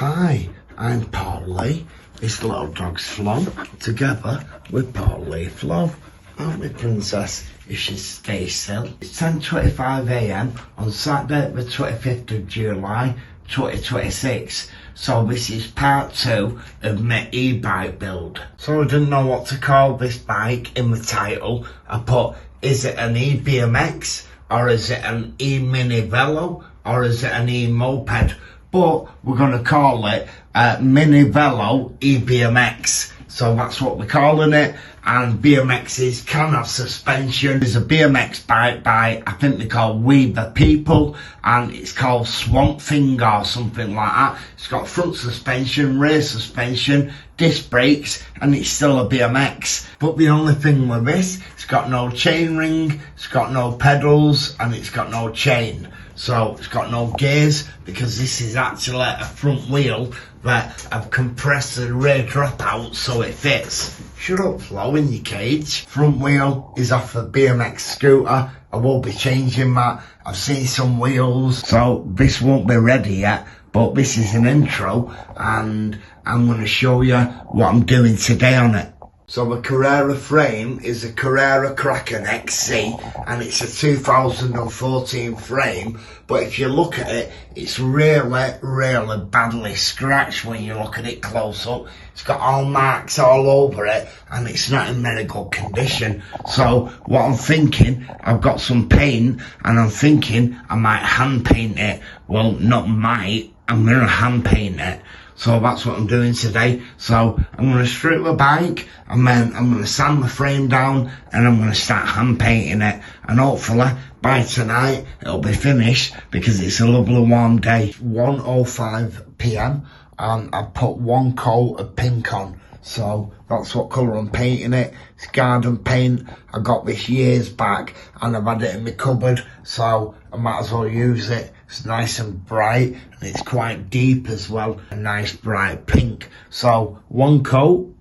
Hi, I'm Paul Lee. This little dog's Flo, together with Paul Lee Flo. Aren't we, Princess, if she stays still? It's 10:25 a.m. on Saturday the 25th of July 2026. So this is part 2 of my e-bike build. So I didn't know what to call this bike in the title. I put, is it an EBMX, or is it an e-minivelo, or is it an e-moped? But we're going to call it minivelo EBMX. So that's what we're calling it. And BMXs can have suspension. There's a BMX bike by, I think they're called We The People, and it's called Swamp Thing or something like that. It's got front suspension, rear suspension, disc brakes, and it's still a BMX. But the only thing with this, it's got no chain ring, it's got no pedals, and it's got no chain. So it's got no gears, because this is actually a front wheel that I've compressed the rear dropout so it fits. Shut up, Flo, in your cage. Front wheel is off the BMX scooter. I will be changing that. I've seen some wheels, so this won't be ready yet, but this is an intro, and I'm going to show you what I'm doing today on it. So the Carrera frame is a Carrera Kraken XC, and it's a 2014 frame, but if you look at it, it's really badly scratched when you look at it close up. It's got all marks all over it, and it's not in very good condition. So what I'm thinking, I've got some paint, and I'm thinking I might hand paint it. Well, not might, I'm going to hand paint it. So that's what I'm doing today. So I'm going to strip the bike, and then I'm going to sand the frame down, and I'm going to start hand painting it. And hopefully by tonight it'll be finished, because it's a lovely warm day. 1:05 p.m. and I've put one coat of pink on. So that's what colour I'm painting it. It's garden paint. I got this years back, and I've had it in my cupboard, so I might as well use it. It's nice and bright, and it's quite deep as well. A nice bright pink. So one coat.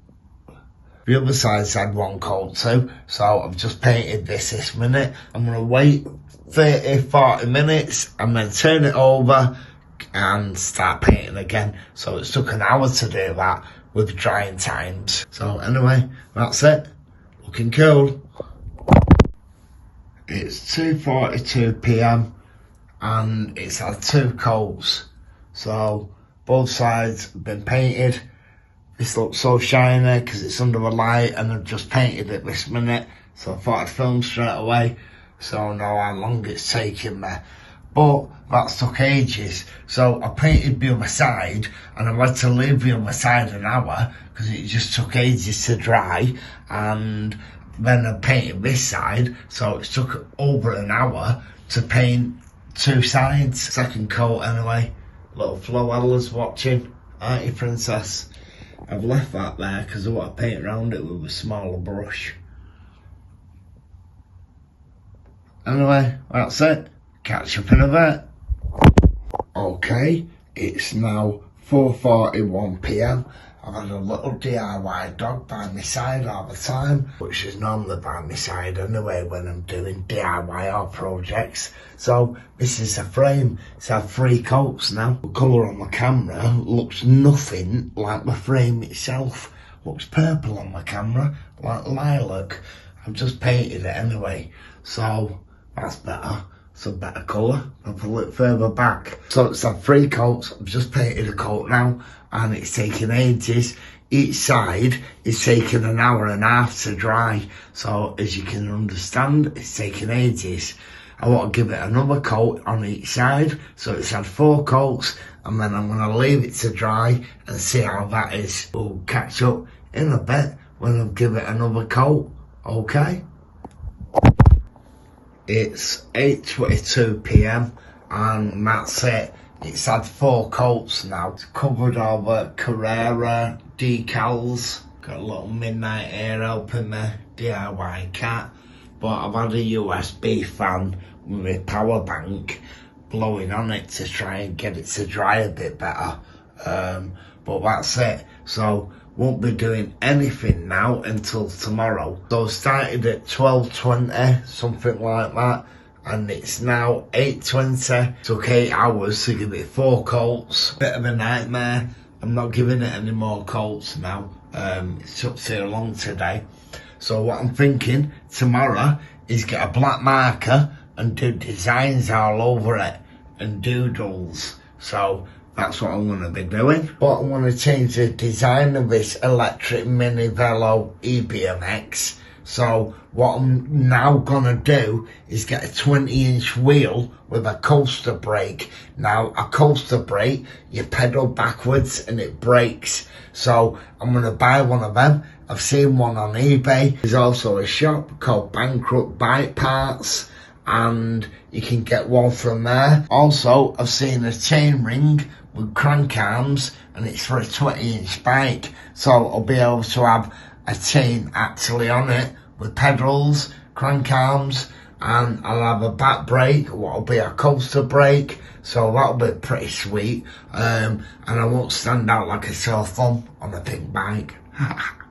The other side's had one coat too. So I've just painted this minute. I'm going to wait 30-40 minutes and then turn it over and start painting again. So it took an hour to do that with drying times. So anyway, that's it. Looking cool. It's 2:42 p.m. and it's had 2 coats. So both sides have been painted. This looks so shiny because it's under the light, and I've just painted it this minute. So I thought I'd film straight away, so I know how long it's taking me. But that's took ages. So I painted the other side, and I've had to leave the other side an hour because it just took ages to dry. And then I painted this side, so it took over an hour to paint 2 sides. Second coat anyway. Little Flo Ella's watching, aren't you, Princess? I've left that there because I want to paint around it with a smaller brush. Anyway, that's it. Catch up in a bit. Okay, it's now 4:41 p.m. I've had a little DIY dog by my side all the time, which is normally by my side anyway when I'm doing DIY or projects. So this is a frame. It's had 3 coats now. The colour on the camera looks nothing like the frame itself. Looks purple on the camera, like lilac. I've just painted it anyway, so that's better. It's a better colour. I'll pull it further back. So it's had 3 coats. I've just painted a coat now, and it's taken ages. Each side is taking an hour and a half to dry. So as you can understand, it's taken ages. I want to give it another coat on each side. So it's had 4 coats, and then I'm going to leave it to dry and see how that is. We'll catch up in a bit when I give it another coat. Okay? It's 8:22 p.m. and that's it. It's had 4 coats now. It's covered over Carrera decals. Got a little midnight air helping me, DIY cat. But I've had a USB fan with a power bank blowing on it to try and get it to dry a bit better. But that's it. So won't be doing anything now until tomorrow. So I started at 12:20, something like that, and it's now 8:20. Took 8 hours to give it 4 colts. Bit of a nightmare. I'm not giving it any more colts now. It took too long today. So what I'm thinking tomorrow is get a black marker and do designs all over it and doodles. So that's what I'm going to be doing. But I'm going to change the design of this electric mini Velo EBMX. So what I'm now going to do is get a 20-inch wheel with a coaster brake. Now, a coaster brake, you pedal backwards and it brakes. So I'm going to buy one of them. I've seen one on eBay. There's also a shop called Bankrupt Bike Parts, and you can get one from there. Also, I've seen a chain ring with crank arms, and it's for a 20-inch bike. So I'll be able to have a chain actually on it with pedals, crank arms, and I'll have a back brake, what'll be a coaster brake. So that'll be pretty sweet. And I won't stand out like a sore thumb on a big bike.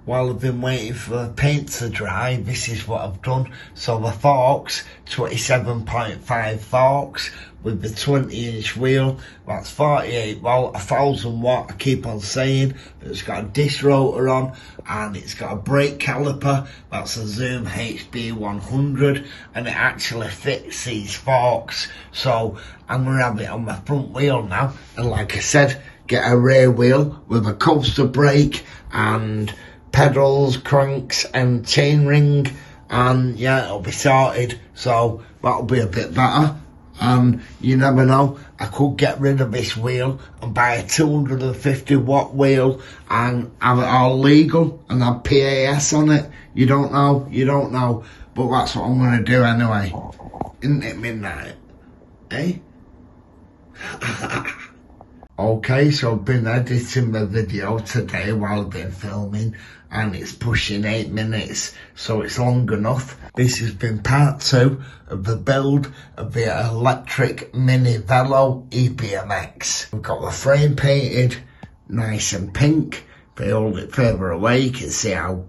While I've been waiting for the paint to dry, this is what I've done. So the forks, 27.5 forks with the 20-inch wheel. That's 48 volt, 1000 watt, I keep on saying. It's got a disc rotor on, and it's got a brake caliper. That's a Zoom HB100, and it actually fits these forks. So I'm going to have it on my front wheel now. And like I said, get a rear wheel with a coaster brake and pedals, cranks and chain ring, and yeah, it'll be sorted. So that'll be a bit better. And you never know, I could get rid of this wheel and buy a 250 watt wheel and have it all legal and have PAS on it. You don't know, but that's what I'm going to do anyway. Isn't it midnight? Eh? Okay, so I've been editing the video today while I've been filming, and it's pushing 8 minutes, so it's long enough. This has been part 2 of the build of the electric mini Velo EBMX. We've got the frame painted nice and pink. If I hold it further away, you can see how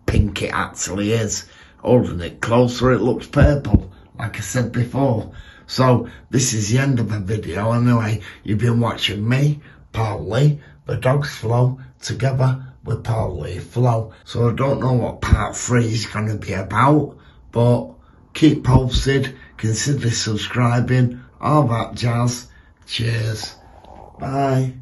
pink it actually is. Holding it closer, it looks purple, like I said before. So this is the end of the video anyway. You've been watching me, Paul Lee, the Dogs Flow, together with Paul Lee Flow. So I don't know what part 3 is going to be about, but keep posted, consider subscribing, all that jazz. Cheers. Bye.